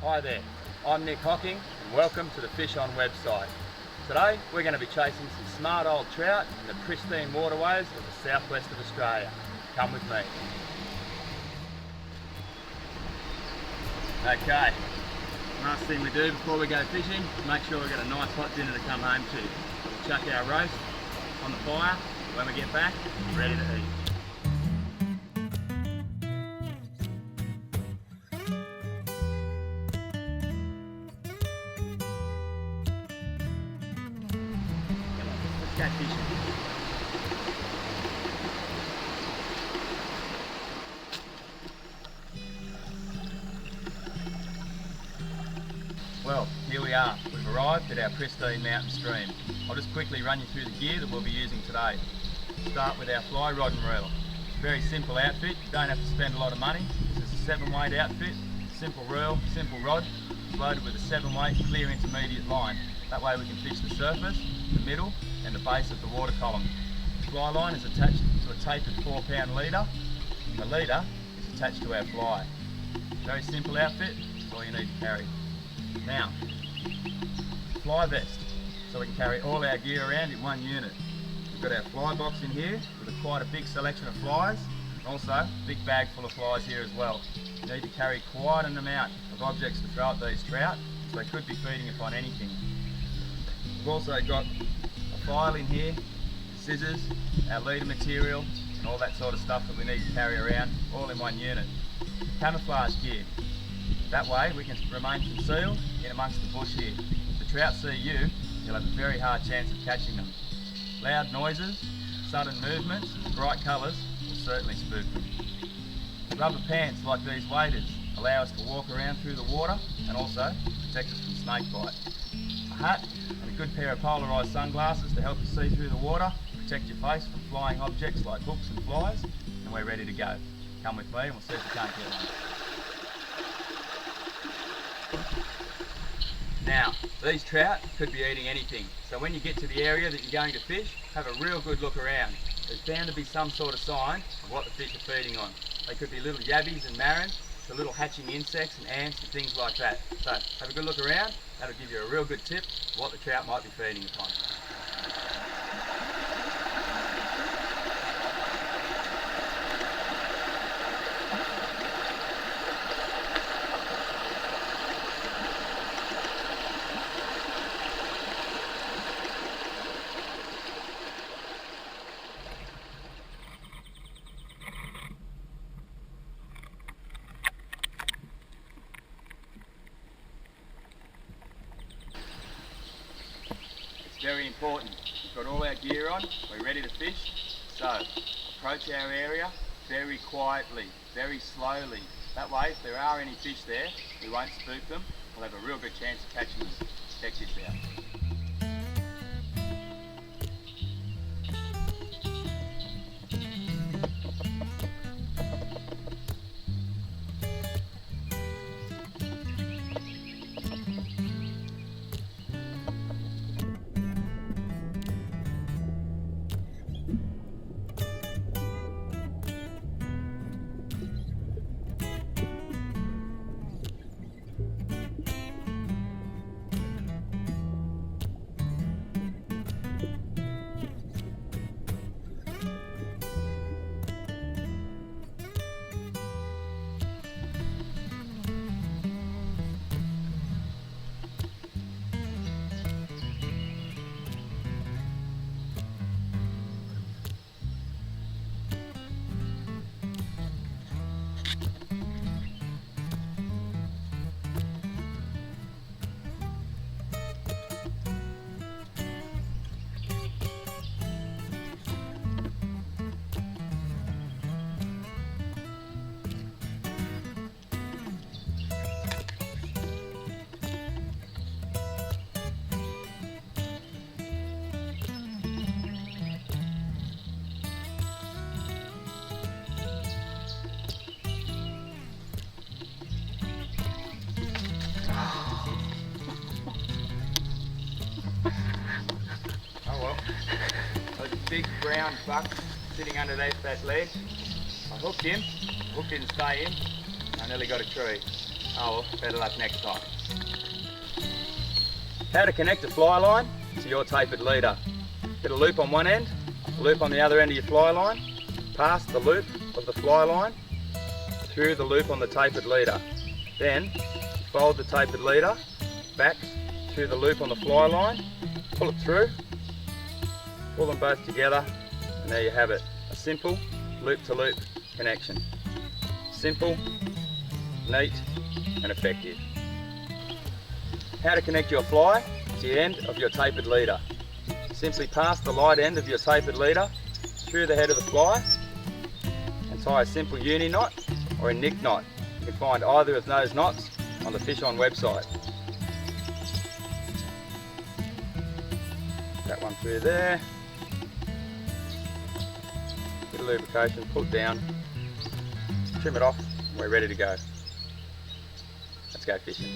Hi there, I'm Nick Hocking and welcome to the Fish On website. Today we're going to be chasing some smart old trout in the pristine waterways of the southwest of Australia. Come with me. Okay, last thing we do before we go fishing is make sure we've got a nice hot dinner to come home to. We'll chuck our roast on the fire. When we get back, we're ready to eat. Let's go fishing. Well, here we are. We've arrived at our pristine mountain stream. I'll just quickly run you through the gear that we'll be using today. Start with our fly rod and reel. Very simple outfit, you don't have to spend a lot of money. This is a 7-weight outfit, simple reel, simple rod, loaded with a 7-weight clear intermediate line. That way we can fish the surface, the middle and the base of the water column. The fly line is attached to a tapered 4-pound leader and the leader is attached to our fly. Very simple outfit, that's all you need to carry. Now, fly vest, so we can carry all our gear around in one unit. We've got our fly box in here with quite a big selection of flies, and also a big bag full of flies here as well. You need to carry quite an amount of objects to throw at these trout, so they could be feeding upon anything. We've also got a file in here, scissors, our leader material, and all that sort of stuff that we need to carry around, all in one unit. Camouflage gear. That way we can remain concealed in amongst the bush here. If the trout see you, you'll have a very hard chance of catching them. Loud noises, sudden movements, and bright colours will certainly spook them. Rubber pants like these waders allow us to walk around through the water and also protect us from snake bite. A hat and a good pair of polarised sunglasses to help you see through the water, protect your face from flying objects like hooks and flies, and we're ready to go. Come with me and we'll see if we can't get one. Now, these trout could be eating anything, so when you get to the area that you're going to fish, have a real good look around. There's bound to be some sort of sign of what the fish are feeding on. They could be little yabbies and marrons, to little hatching insects and ants and things like that. So, have a good look around, that'll give you a real good tip of what the trout might be feeding upon. Very important. We've got all our gear on, we're ready to fish, so approach our area very quietly, very slowly. That way, if there are any fish there, we won't spook them, we'll have a real good chance of catching them. Check this out. Big brown buck sitting underneath that ledge. I hooked him, hook didn't stay in, I nearly got a tree. Oh well, better luck next time. How to connect a fly line to your tapered leader. Get a loop on one end, a loop on the other end of your fly line, pass the loop of the fly line through the loop on the tapered leader. Then fold the tapered leader back through the loop on the fly line, pull it through, pull them both together, and there you have it. A simple loop-to-loop connection. Simple, neat, and effective. How to connect your fly to the end of your tapered leader. Simply pass the light end of your tapered leader through the head of the fly and tie a simple uni knot or a Nick knot. You can find either of those knots on the Fish On website. That one through there. Bit of lubrication, pull it down, trim it off, and we're ready to go. Let's go fishing.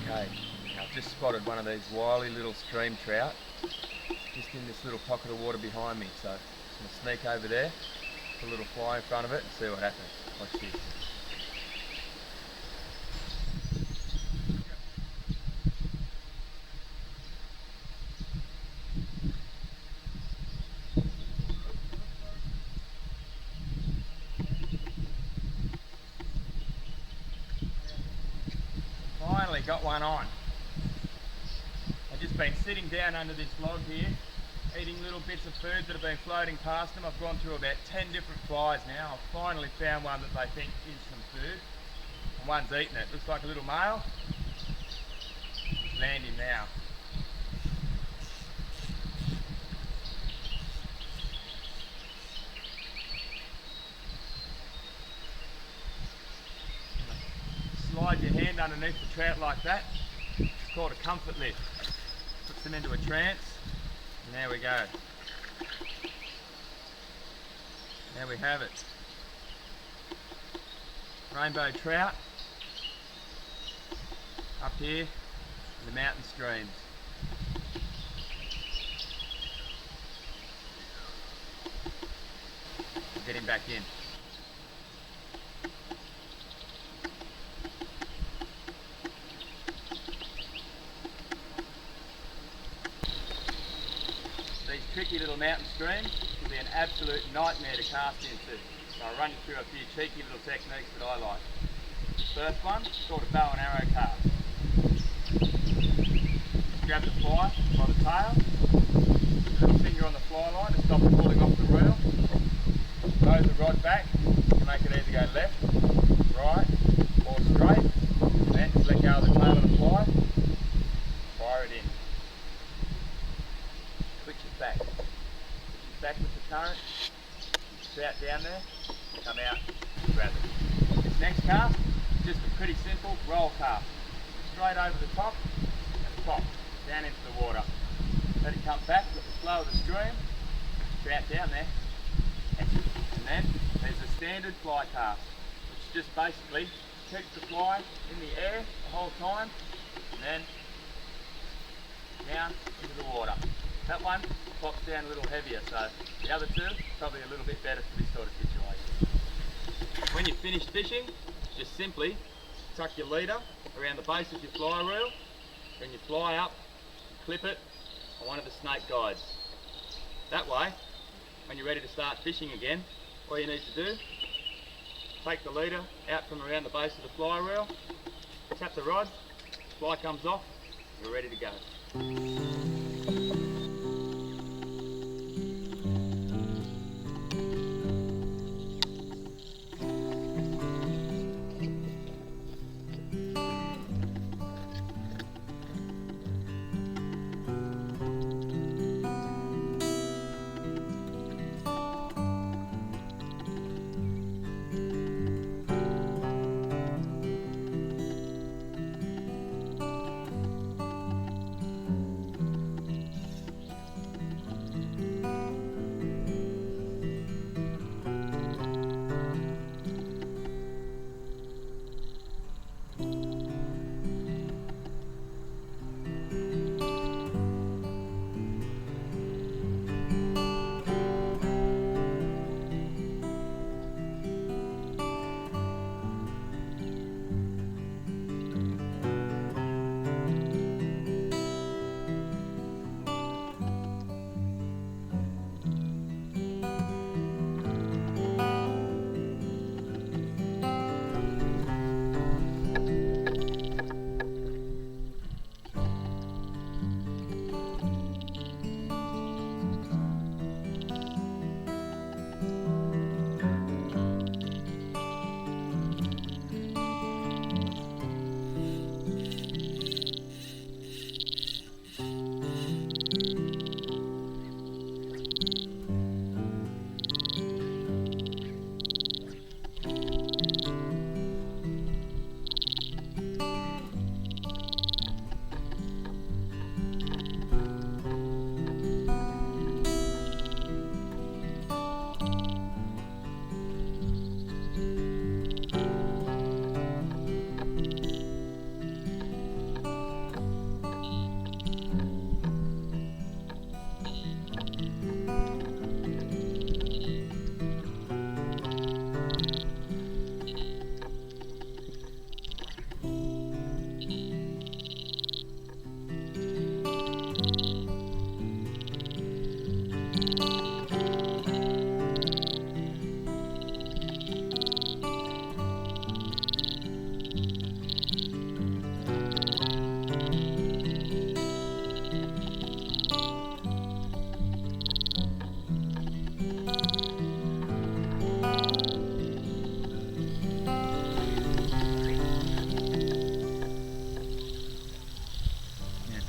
Okay, I've just spotted one of these wily little stream trout just in this little pocket of water behind me, so I'm just going to sneak over there, put a little fly in front of it and see what happens. Watch this. Finally got one on. I've just been sitting down under this log here, eating little bits of food that have been floating past them. I've gone through about 10 different flies now. I've finally found one that they think is some food. And one's eating it. Looks like a little male. Just land him now. Slide your hand underneath the trout like that. It's called a comfort lift. Puts them into a trance, and there we go. There we have it. Rainbow trout up here in the mountain streams. I'll get him back in. These tricky little mountain streams can be an absolute nightmare to cast into. So I'll run you through a few cheeky little techniques that I like. First one, it's called a bow and arrow cast. Just grab the fly by the tail, little finger on the fly line to stop it pulling off the reel. Throw the rod back to make it either go left, right or straight. And then just let go of the tail of the fly, fire it in. Switch it back. Switch it back with the current. Trout down there, come out, grab it. This next cast is just a pretty simple roll cast. Straight over the top and pop, down into the water. Let it come back with the flow of the stream, trout down there. And then there's a standard fly cast, which just basically keeps the fly in the air the whole time, and then down into the water. That one pops down a little heavier, so the other two probably a little bit better for this sort of situation. When you're finished fishing, just simply tuck your leader around the base of your fly reel, bring your fly up, clip it on one of the snake guides. That way, when you're ready to start fishing again, all you need to do, take the leader out from around the base of the fly reel, tap the rod, fly comes off, we're ready to go.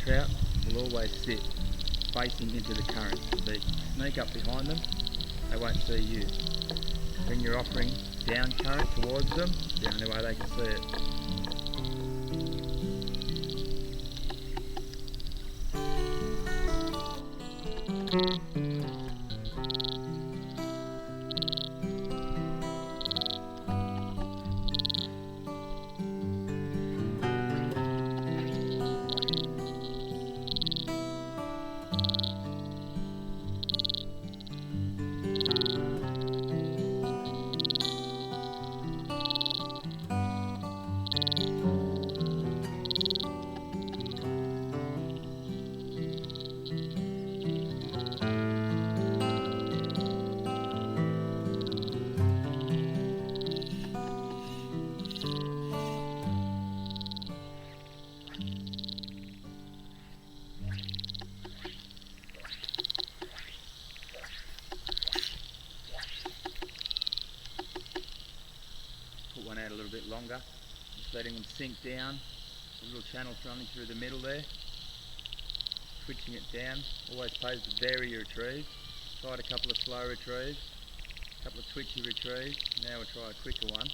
Trout will always sit facing into the current. So you sneak up behind them, they won't see you. When you're offering down current towards them, the only way they can see it. Put one out a little bit longer, just letting them sink down. The little channels running through the middle there. Twitching it down, always pays to vary your retrieve. Tried a couple of slow retrieves, a couple of twitchy retrieves, now we'll try a quicker one.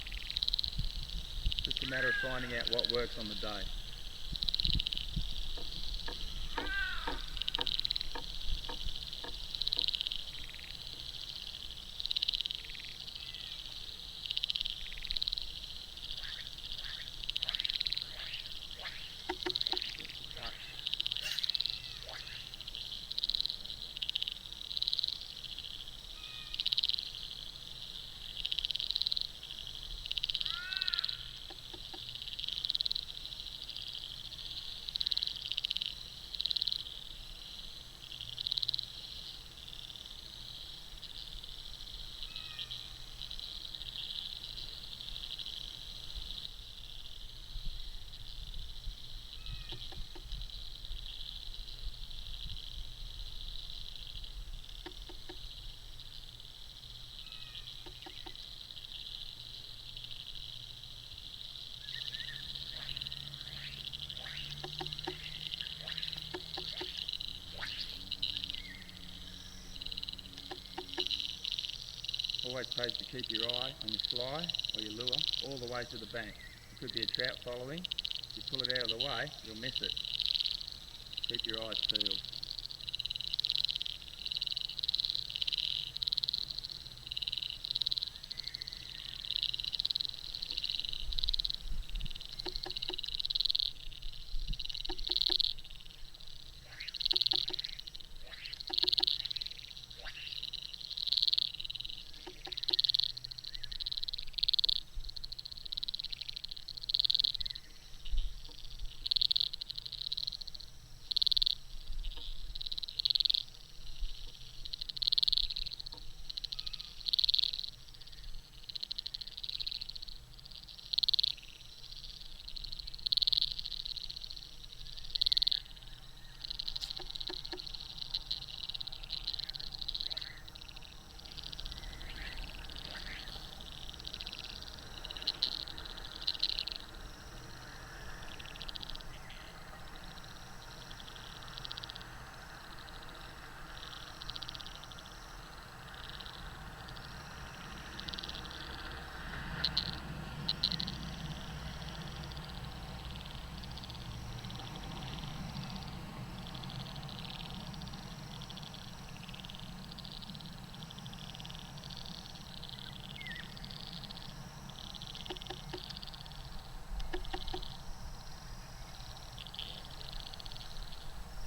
Just a matter of finding out what works on the day. always pays to keep your eye on your fly or your lure all the way to the bank. It could be a trout following. If you pull it out of the way, you'll miss it. Keep your eyes peeled.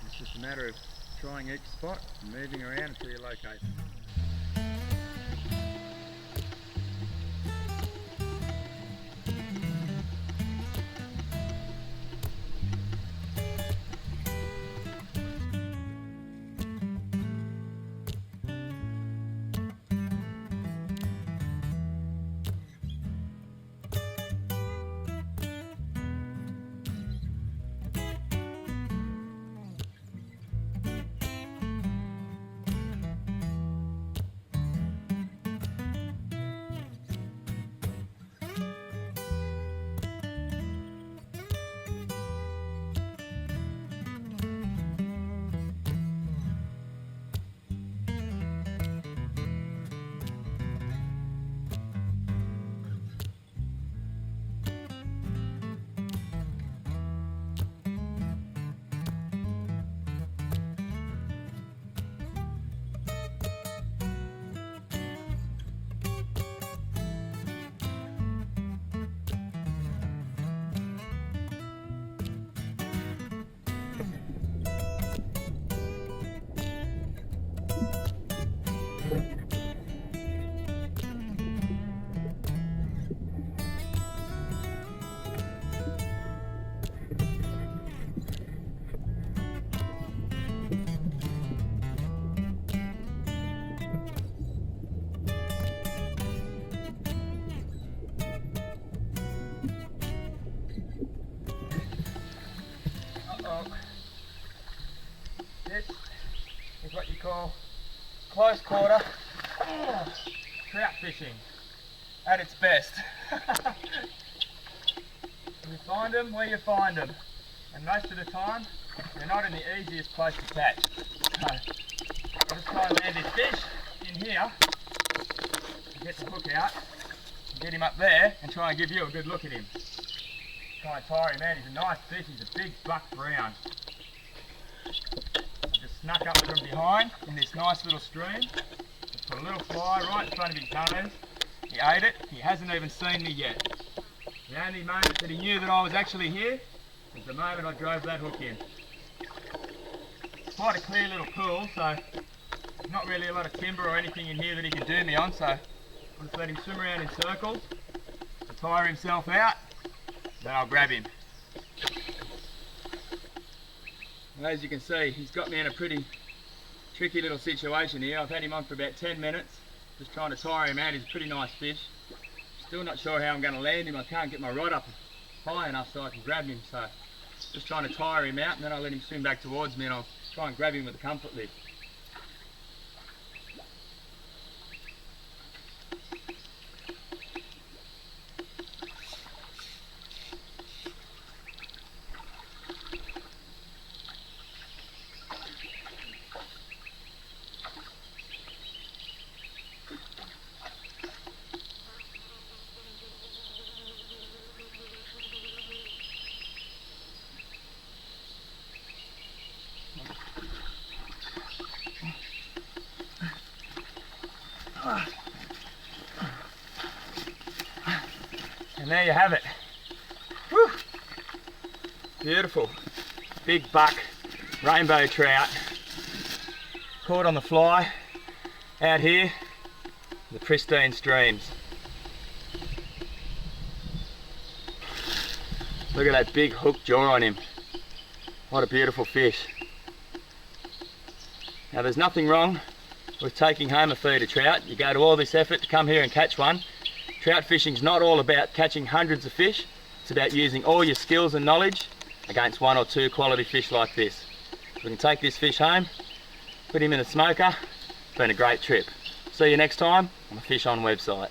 It's just a matter of trying each spot and moving around until you locate them. This is what you call close quarter trout fishing at its best. You find them where you find them, and most of the time they're not in the easiest place to catch. So I'll just try and land this fish in here, get the hook out, get him up there and try and give you a good look at him. Try and tire him out. He's a nice fish, he's a big buck brown. I just snuck up from behind in this nice little stream. Just put a little fly right in front of his nose. He ate it, he hasn't even seen me yet. The only moment that he knew that I was actually here was the moment I drove that hook in. It's quite a clear little pool, so there's not really a lot of timber or anything in here that he can do me on, so I'll just let him swim around in circles, tire himself out, then I'll grab him. And as you can see, he's got me in a pretty tricky little situation here. I've had him on for about 10 minutes, just trying to tire him out. He's a pretty nice fish. Still not sure how I'm going to land him. I can't get my rod up high enough so I can grab him, so just trying to tire him out, and then I'll let him swim back towards me and I'll try and grab him with a comfort lift. And there you have it. Woo. Beautiful. Big buck, rainbow trout. Caught on the fly out here in the pristine streams. Look at that big hook jaw on him. What a beautiful fish. Now there's nothing wrong with taking home a feeder trout. You go to all this effort to come here and catch one. Trout fishing's not all about catching hundreds of fish. It's about using all your skills and knowledge against one or two quality fish like this. We can take this fish home, put him in a smoker. It's been a great trip. See you next time on the Fish On website.